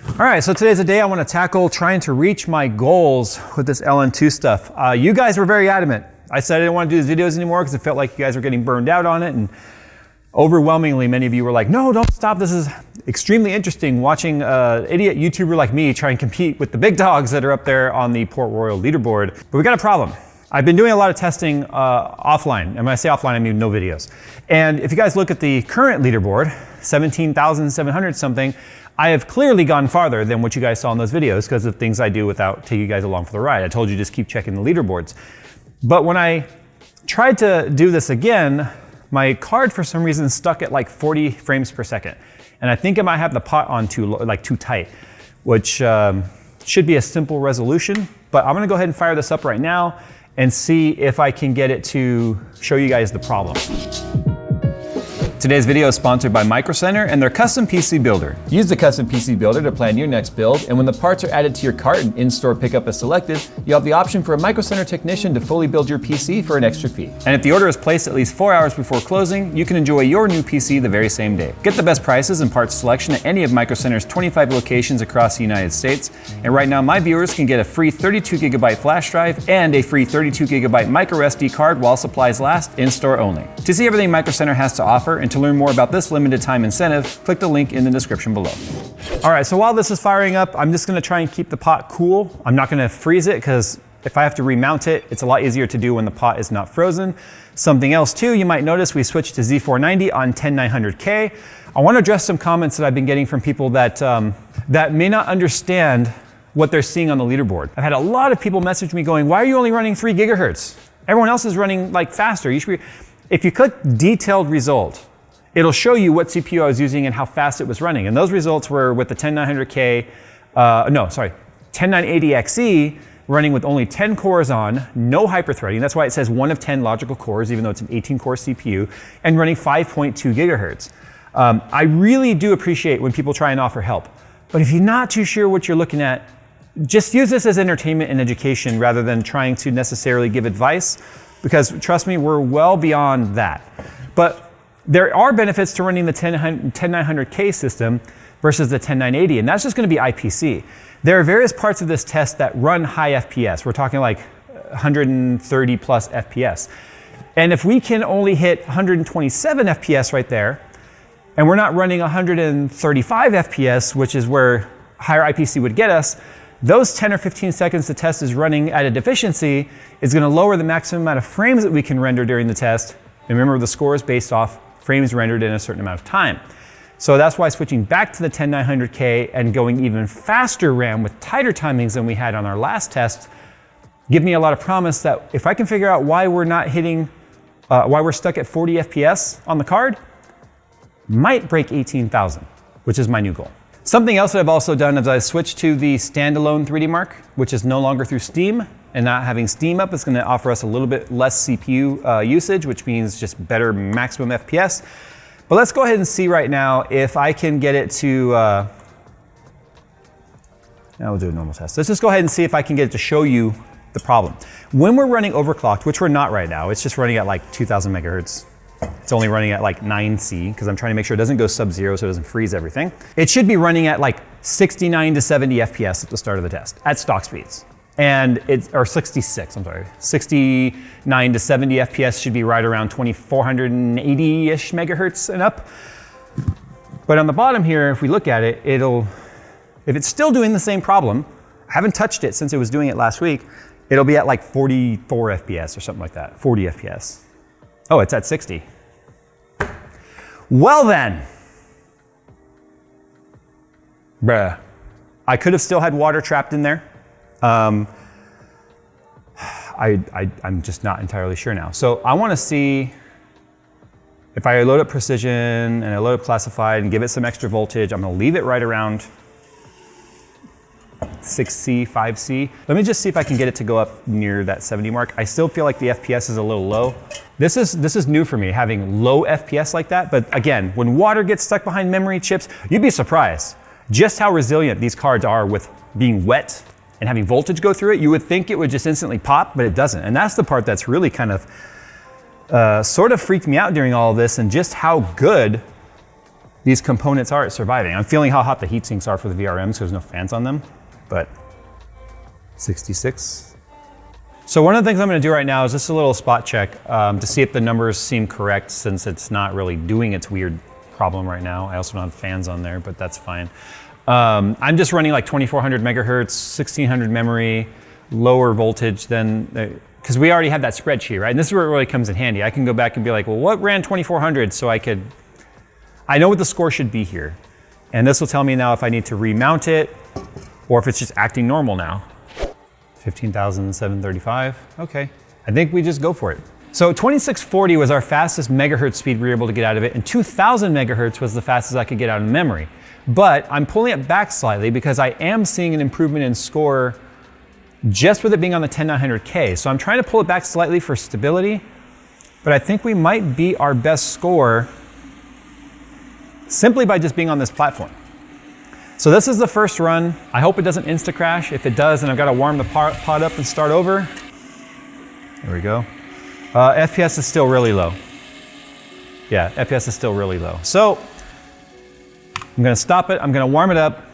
All right, so today's the day I want to tackle trying to reach my goals with this LN2 stuff. You guys were very adamant. I said I didn't want to do these videos anymore because it felt like you guys were getting burned out on it, and overwhelmingly many of you were like, no, don't stop, this is extremely interesting watching an idiot YouTuber like me try and compete with the big dogs that are up there on the Port Royal leaderboard. But we got a problem. I've been doing a lot of testing offline, and when I say offline, I mean no videos. And if you guys look at the current leaderboard, 17,700 something, I have clearly gone farther than what you guys saw in those videos because of things I do without taking you guys along for the ride. I told you just keep checking the leaderboards. But when I tried to do this again, my card for some reason stuck at like 40 frames per second. And I think I might have the pot on too tight, which should be a simple resolution. But I'm gonna go ahead and fire this up right now and see if I can get it to show you guys the problem. Today's video is sponsored by Micro Center and their custom PC builder. Use the custom PC builder to plan your next build, and when the parts are added to your cart and in-store pickup is selected, you have the option for a Micro Center technician to fully build your PC for an extra fee. And if the order is placed at least 4 hours before closing, you can enjoy your new PC the very same day. Get the best prices and parts selection at any of Micro Center's 25 locations across the United States. And right now, my viewers can get a free 32GB flash drive and a free 32GB micro SD card while supplies last, in-store only. To see everything Micro Center has to offer and to learn more about this limited time incentive, click the link in the description below. All right, so while this is firing up, I'm just gonna try and keep the pot cool. I'm not gonna freeze it because if I have to remount it, it's a lot easier to do when the pot is not frozen. Something else too, you might notice we switched to Z490 on 10900K. I wanna address some comments that I've been getting from people that, that may not understand what they're seeing on the leaderboard. I've had a lot of people message me going, why are you only running 3 gigahertz? Everyone else is running like faster. You should be. If you click detailed result, it'll show you what CPU I was using and how fast it was running. And those results were with the 10900K, 10980XE running with only 10 cores on, no hyperthreading. That's why it says 1 of 10 logical cores, even though it's an 18-core CPU, and running 5.2 gigahertz. I really do appreciate when people try and offer help. But if you're not too sure what you're looking at, just use this as entertainment and education rather than trying to necessarily give advice, because trust me, we're well beyond that. But there are benefits to running the 10900K system versus the 10980, and that's just gonna be IPC. There are various parts of this test that run high FPS. We're talking like 130 plus FPS. And if we can only hit 127 FPS right there, and we're not running 135 FPS, which is where higher IPC would get us, those 10 or 15 seconds the test is running at a deficiency is gonna lower the maximum amount of frames that we can render during the test. And remember, the score is based off frames rendered in a certain amount of time. So that's why switching back to the 10900K and going even faster RAM with tighter timings than we had on our last test give me a lot of promise that if I can figure out why we're not hitting, why we're stuck at 40 FPS on the card, might break 18,000, which is my new goal. Something else that I've also done is I switched to the standalone 3D Mark, which is no longer through Steam. And not having Steam up is gonna offer us a little bit less CPU usage, which means just better maximum FPS. But let's go ahead and see right now if I can get it to, now we'll do a normal test. Let's just go ahead and see if I can get it to show you the problem. When we're running overclocked, which we're not right now, it's just running at like 2000 megahertz. It's only running at like 9C because I'm trying to make sure it doesn't go sub-zero so it doesn't freeze everything. It should be running at like 69 to 70 FPS at the start of the test at stock speeds. And it's, or 66, I'm sorry. 69 to 70 FPS should be right around 2480-ish megahertz and up. But on the bottom here, if we look at it, if it's still doing the same problem, I haven't touched it since it was doing it last week, it'll be at like 44 FPS or something like that, 40 FPS. Oh, it's at 60. Well then, bruh, I could have still had water trapped in there. I'm just not entirely sure now. So I want to see if I load up precision and I load up classified and give it some extra voltage. I'm going to leave it right around 6C, 5C. Let me just see if I can get it to go up near that 70 mark. I still feel like the FPS is a little low. This is new for me, having low FPS like that. But again, when water gets stuck behind memory chips, you'd be surprised just how resilient these cards are with being wet and having voltage go through it. You would think it would just instantly pop, but it doesn't. And that's the part that's really kind of sort of freaked me out during all of this, and just how good these components are at surviving. I'm feeling how hot the heat sinks are for the VRMs, so there's no fans on them, but 66. So one of the things I'm gonna do right now is just a little spot check to see if the numbers seem correct, since it's not really doing its weird problem right now. I also don't have fans on there, but that's fine. I'm just running like 2400 megahertz, 1600 memory, lower voltage than, because we already have that spreadsheet, right? And this is where it really comes in handy. I can go back and be like, well, what ran 2400? So I know what the score should be here. And this will tell me now if I need to remount it or if it's just acting normal now. 15,735, okay. I think we just go for it. So 2640 was our fastest megahertz speed we were able to get out of it, and 2000 megahertz was the fastest I could get out of memory. But I'm pulling it back slightly because I am seeing an improvement in score just with it being on the 10900K. So I'm trying to pull it back slightly for stability, but I think we might beat our best score simply by just being on this platform. So this is the first run. I hope it doesn't insta crash. If it does, then I've got to warm the pod up and start over. There we go. FPS is still really low. Yeah, FPS is still really low. So I'm gonna stop it, I'm gonna warm it up.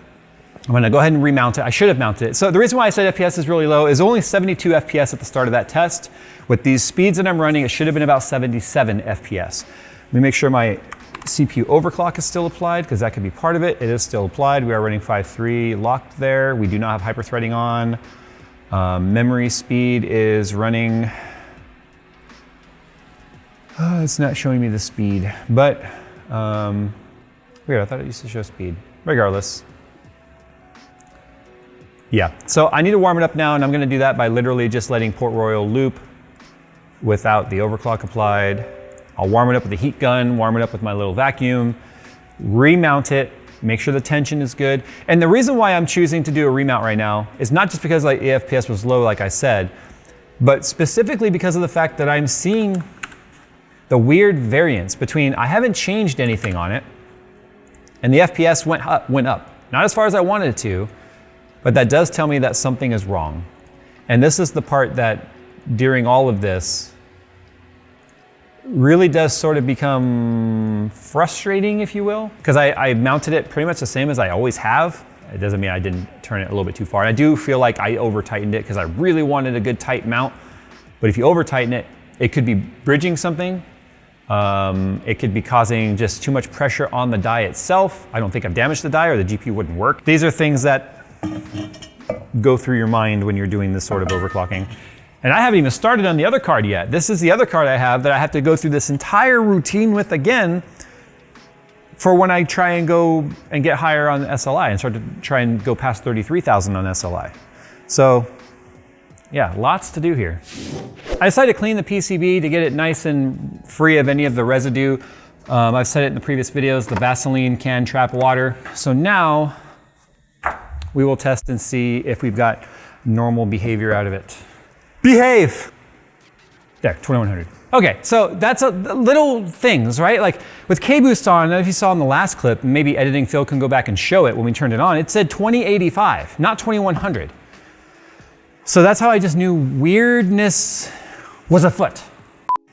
I'm gonna go ahead and remount it. I should have mounted it. So the reason why I said FPS is really low is only 72 FPS at the start of that test. With these speeds that I'm running, it should have been about 77 FPS. Let me make sure my CPU overclock is still applied, because that could be part of it. It is still applied. We are running 5.3 locked there. We do not have hyperthreading on. Memory speed is running, it's not showing me the speed, but weird, I thought it used to show speed. Regardless. Yeah, so I need to warm it up now, and I'm gonna do that by literally just letting Port Royal loop without the overclock applied. I'll warm it up with the heat gun, warm it up with my little vacuum, remount it, make sure the tension is good. And the reason why I'm choosing to do a remount right now is not just because like FPS was low, like I said, but specifically because of the fact that I'm seeing the weird variance between, I haven't changed anything on it, and the FPS went up. Not as far as I wanted it to, but that does tell me that something is wrong. And this is the part that during all of this really does sort of become frustrating, if you will, because I mounted it pretty much the same as I always have. It doesn't mean I didn't turn it a little bit too far. And I do feel like I over tightened it because I really wanted a good tight mount. But if you over tighten it, it could be bridging something. It could be causing just too much pressure on the die itself. I don't think I've damaged the die, or the GPU wouldn't work. These are things that go through your mind when you're doing this sort of overclocking. And I haven't even started on the other card yet. This is the other card I have that I have to go through this entire routine with again for when I try and go and get higher on SLI and start to try and go past 33,000 on SLI. So yeah, lots to do here. I decided to clean the PCB to get it nice and free of any of the residue. I've said it in the previous videos, the Vaseline can trap water. So now we will test and see if we've got normal behavior out of it. Behave! There, 2100. Okay, so that's little things, right? Like with K-Boost on, I don't know if you saw in the last clip, maybe editing Phil can go back and show it when we turned it on, it said 2085, not 2100. So that's how I just knew weirdness was afoot.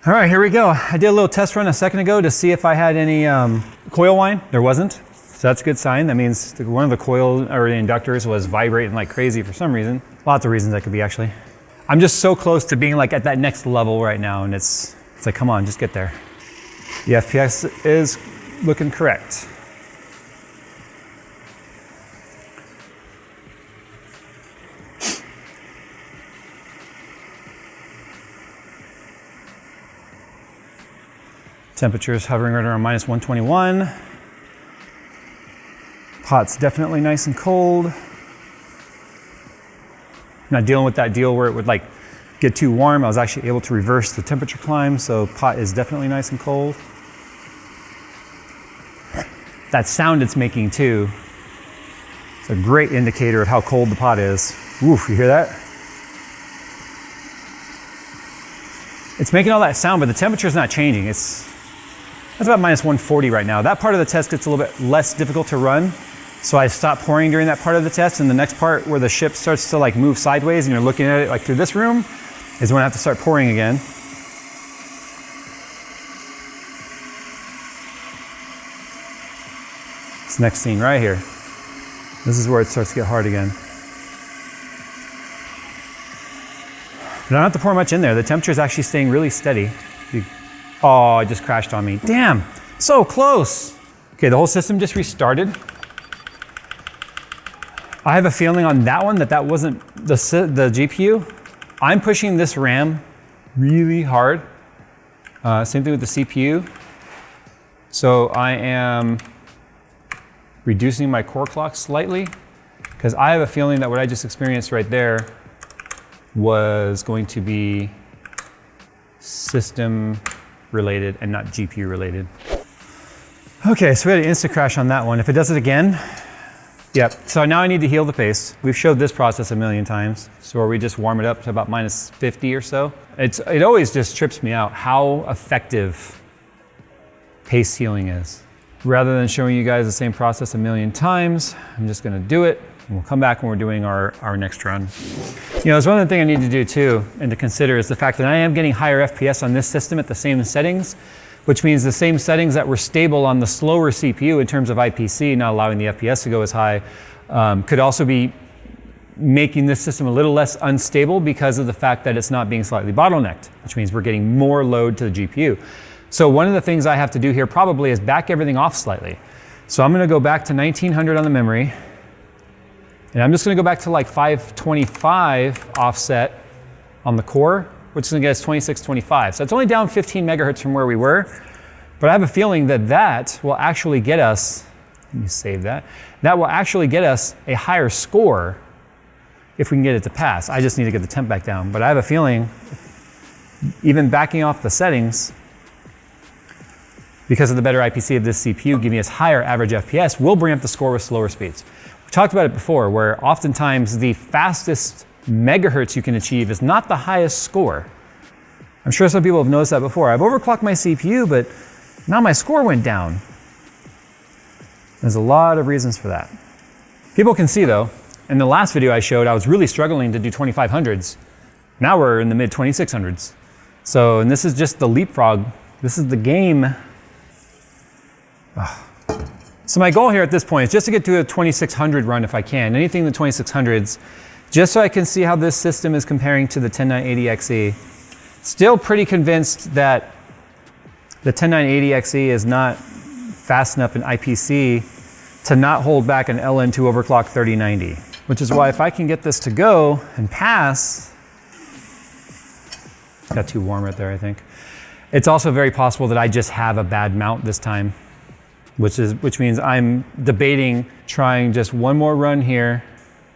All right, here we go. I did a little test run a second ago to see if I had any coil whine. There wasn't, so that's a good sign. That means one of the coil or the inductors was vibrating like crazy for some reason. Lots of reasons that could be actually. I'm just so close to being like at that next level right now, and it's like, come on, just get there. The FPS is looking correct. Temperature is hovering right around minus 121. Pot's definitely nice and cold. Not dealing with that deal where it would like get too warm. I was actually able to reverse the temperature climb, so pot is definitely nice and cold. That sound it's making too, it's a great indicator of how cold the pot is. Oof, you hear that? It's making all that sound, but the temperature's not changing. That's about minus 140 right now. That part of the test gets a little bit less difficult to run. So I stopped pouring during that part of the test, and the next part where the ship starts to like move sideways and you're looking at it like through this room is when I have to start pouring again. This next scene right here. This is where it starts to get hard again. I don't have to pour much in there. The temperature is actually staying really steady. Oh, it just crashed on me. Damn, so close. Okay, the whole system just restarted. I have a feeling on that one that wasn't the GPU. I'm pushing this RAM really hard. Same thing with the CPU. So I am reducing my core clock slightly because I have a feeling that what I just experienced right there was going to be system related and not GPU related. Okay, so we had an insta crash on that one. If it does it again, yep. So now I need to heal the paste. We've showed this process a million times. So where we just warm it up to about -50 or so. It always just trips me out how effective paste healing is. Rather than showing you guys the same process a million times, I'm just gonna do it. And we'll come back when we're doing our next run. You know, there's one other thing I need to do too, and to consider is the fact that I am getting higher FPS on this system at the same settings, which means the same settings that were stable on the slower CPU in terms of IPC, not allowing the FPS to go as high, could also be making this system a little less unstable because of the fact that it's not being slightly bottlenecked, which means we're getting more load to the GPU. So one of the things I have to do here probably is back everything off slightly. So I'm gonna go back to 1900 on the memory, and I'm just gonna go back to like 525 offset on the core, which is gonna get us 2625. So it's only down 15 megahertz from where we were, but I have a feeling that that will actually get us, let me save that, that will actually get us a higher score if we can get it to pass. I just need to get the temp back down, but I have a feeling even backing off the settings, because of the better IPC of this CPU giving us higher average FPS, will bring up the score with slower speeds. We've talked about it before, where oftentimes the fastest megahertz you can achieve is not the highest score. I'm sure some people have noticed that before. I've overclocked my CPU, but now my score went down. There's a lot of reasons for that. People can see though, in the last video I showed, I was really struggling to do 2500s. Now we're in the mid 2600s. So, and this is just the leapfrog. This is the game. So my goal here at this point is just to get to a 2600 run if I can, anything in the 2600s, just so I can see how this system is comparing to the 10980XE. Still pretty convinced that the 10980XE is not fast enough in IPC to not hold back an LN2 overclock 3090, which is why if I can get this to go and pass, got too warm right there I think. It's also very possible that I just have a bad mount this time, which means I'm debating trying just one more run here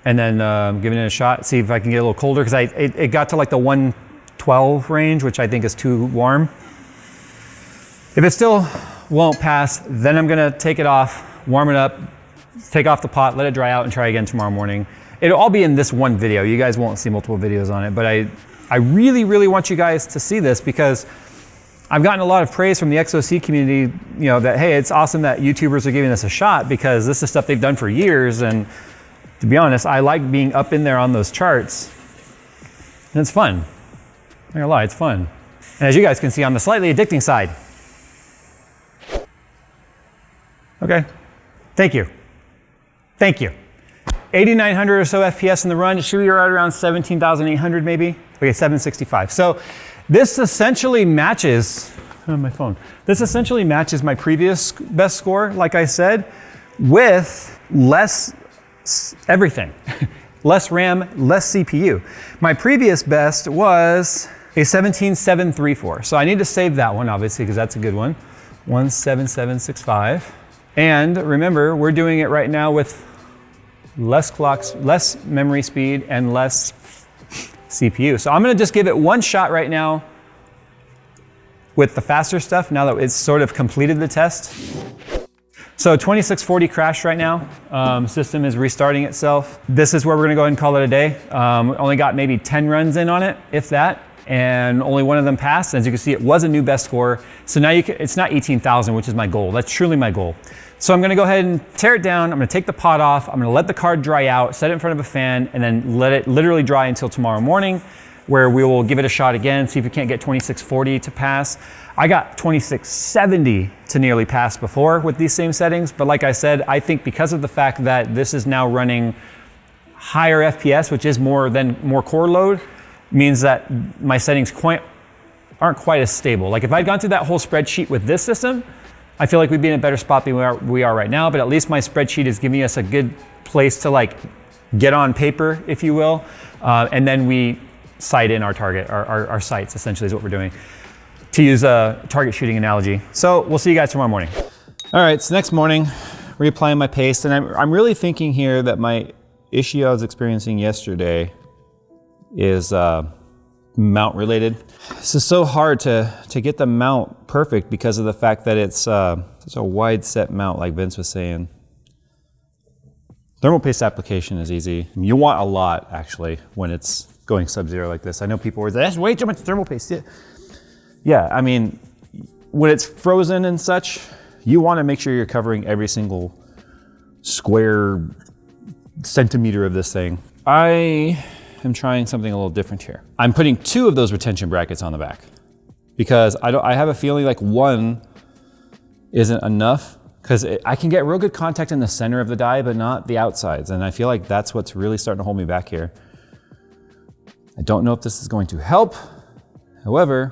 and then giving it a shot, see if I can get a little colder, because it got to like the 112 range, which I think is too warm. If it still won't pass, then I'm gonna take it off, warm it up, take off the pot, let it dry out, and try again tomorrow morning. It'll all be in this one video. You guys won't see multiple videos on it, but I really, really want you guys to see this, because I've gotten a lot of praise from the XOC community, you know, that, hey, it's awesome that YouTubers are giving this a shot, because this is stuff they've done for years. And to be honest, I like being up in there on those charts. And it's fun. I'm not gonna lie, it's fun. And as you guys can see, on the slightly addicting side. Okay, thank you. Thank you. 8,900 or so FPS in the run. It should be right around 17,800 maybe. Okay, 765. So this essentially matches, on my phone, this essentially matches my previous best score, like I said, with less everything. Less RAM, less CPU. My previous best was a 17734. So I need to save that one, obviously, because that's a good one. 17765. And remember, we're doing it right now with less clocks, less memory speed, and less CPU. So I'm gonna just give it one shot right now with the faster stuff, now that it's sort of completed the test. So 2640 crashed right now. System is restarting itself. This is where we're gonna go ahead and call it a day. Only got maybe 10 runs in on it, if that, and only one of them passed. As you can see, it was a new best score. So now it's not 18,000, which is my goal. That's truly my goal. So I'm gonna go ahead and tear it down. I'm gonna take the pot off. I'm gonna let the card dry out, set it in front of a fan, and then let it literally dry until tomorrow morning. where we will give it a shot again, see if we can't get 2640 to pass. I got 2670 to nearly pass before with these same settings, but like I said, I think because of the fact that this is now running higher FPS, which is more core load, means that my settings aren't quite as stable. Like if I'd gone through that whole spreadsheet with this system, I feel like we'd be in a better spot than we are right now, but at least my spreadsheet is giving us a good place to like get on paper, if you will, and then we sight in our target, our sights essentially is what we're doing, to use a target shooting analogy. So we'll see you guys tomorrow morning. All right, so next morning, reapplying my paste, and I'm really thinking here that my issue I was experiencing yesterday is mount related. This is so hard to get the mount perfect because of the fact that it's such a wide set mount, like Vince was saying. Thermal paste application is easy. You want a lot actually when it's going sub-zero like this. I know people were saying, that's way too much thermal paste. Yeah, I mean, when it's frozen and such, you want to make sure you're covering every single square centimeter of this thing. I am trying something a little different here. I'm putting 2 of those retention brackets on the back because I have a feeling like 1 isn't enough, because I can get real good contact in the center of the die, but not the outsides. And I feel like that's what's really starting to hold me back here. I don't know if this is going to help. However,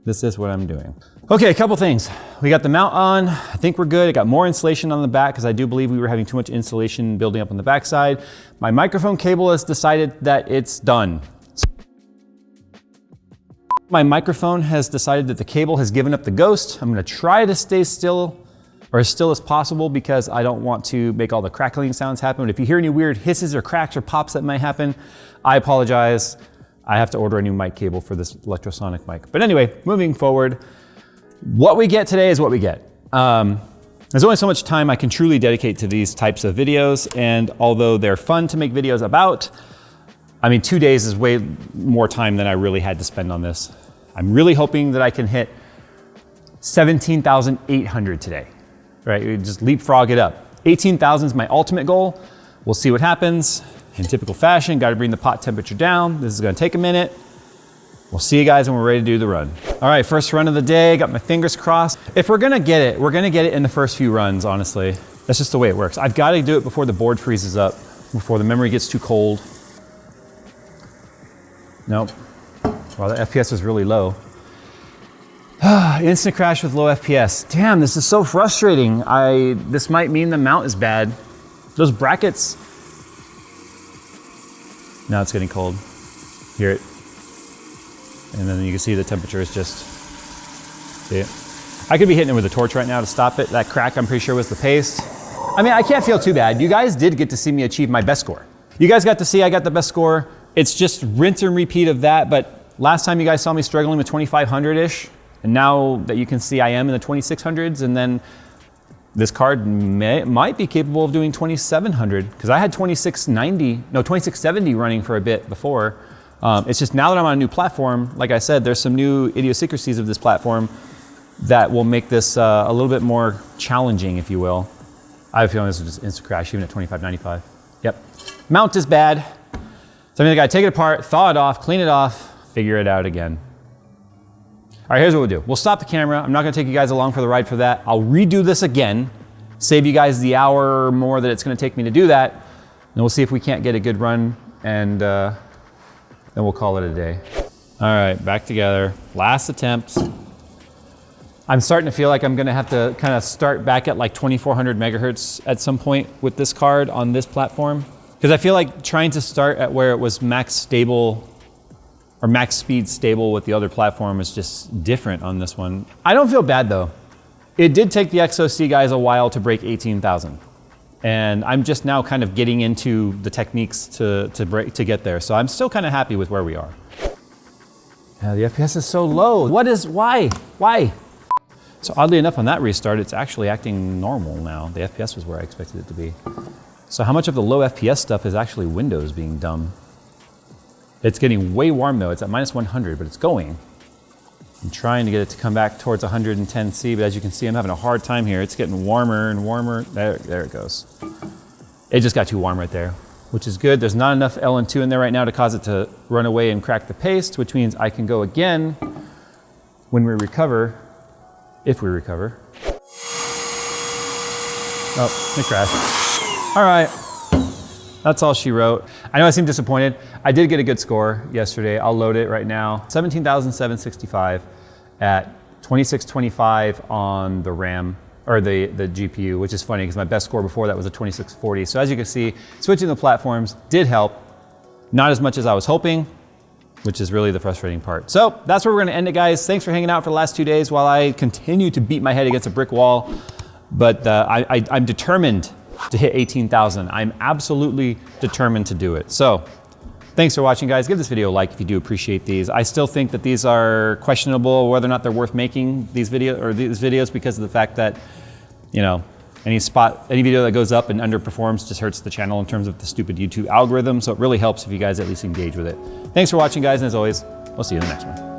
this is what I'm doing. Okay, a couple things. We got the mount on. I think we're good. I got more insulation on the back because I do believe we were having too much insulation building up on the backside. My microphone cable has decided that it's done. My microphone has decided that the cable has given up the ghost. I'm gonna try to stay still, or as still as possible, because I don't want to make all the crackling sounds happen. But if you hear any weird hisses or cracks or pops that might happen, I apologize. I have to order a new mic cable for this electrosonic mic. But anyway, moving forward, what we get today is what we get. There's only so much time I can truly dedicate to these types of videos, and although they're fun to make videos about, I mean, 2 days is way more time than I really had to spend on this. I'm really hoping that I can hit 17,800 today. Right, you just leapfrog it up. 18,000 is my ultimate goal. We'll see what happens. In typical fashion, got to bring the pot temperature down. This is going to take a minute. We'll see you guys when we're ready to do the run. All right, first run of the day. Got my fingers crossed. If we're going to get it, we're going to get it in the first few runs, honestly. That's just the way it works. I've got to do it before the board freezes up, before the memory gets too cold. Nope. Wow, the FPS is really low. Instant crash with low FPS. Damn, this is so frustrating. This might mean the mount is bad. Those brackets. Now it's getting cold. Hear it. And then you can see the temperature is just, see it? I could be hitting it with a torch right now to stop it. That crack, I'm pretty sure, was the paste. I mean, I can't feel too bad. You guys did get to see me achieve my best score. You guys got to see I got the best score. It's just rinse and repeat of that, but last time you guys saw me struggling with 2,500-ish. And now that you can see I am in the 2600s, and then this card might be capable of doing 2700, because I had 2670 running for a bit before. It's just now that I'm on a new platform, like I said, there's some new idiosyncrasies of this platform that will make this a little bit more challenging, if you will. I have a feeling this will just instant crash even at 2595. Yep. Mount is bad. So I mean, I gotta take it apart, thaw it off, clean it off, figure it out again. All right, here's what we'll do. We'll stop the camera. I'm not gonna take you guys along for the ride for that. I'll redo this again, save you guys the hour or more that it's gonna take me to do that. And we'll see if we can't get a good run, and then we'll call it a day. All right, back together. Last attempt. I'm starting to feel like I'm gonna have to kind of start back at like 2400 megahertz at some point with this card on this platform. Because I feel like trying to start at where it was max stable or max speed stable with the other platform is just different on this one. I don't feel bad though. It did take the XOC guys a while to break 18,000. And I'm just now kind of getting into the techniques to get there. So I'm still kind of happy with where we are. Yeah, the FPS is so low. Why? So oddly enough, on that restart, it's actually acting normal now. The FPS was where I expected it to be. So how much of the low FPS stuff is actually Windows being dumb? It's getting way warm though. It's at minus 100, but it's going. I'm trying to get it to come back towards 110C, but as you can see, I'm having a hard time here. It's getting warmer and warmer. There it goes. It just got too warm right there. which is good. There's not enough LN2 in there right now to cause it to run away and crack the paste, which means I can go again when we recover, if we recover. Oh, it crashed. All right, that's all she wrote. I know I seem disappointed. I did get a good score yesterday. I'll load it right now. 17,765 at 2625 on the RAM, or the GPU, which is funny because my best score before that was a 2640. So as you can see, switching the platforms did help. Not as much as I was hoping, which is really the frustrating part. So that's where we're gonna end it, guys. Thanks for hanging out for the last 2 days while I continue to beat my head against a brick wall. But I'm determined to hit 18,000. I'm absolutely determined to do it. So thanks for watching, guys. Give this video a like if you do appreciate these. I still think that these are questionable whether or not they're worth making these videos because of the fact that, you know, any video that goes up and underperforms just hurts the channel in terms of the stupid YouTube algorithm. So it really helps if you guys at least engage with it. Thanks for watching, guys. And as always, we'll see you in the next one.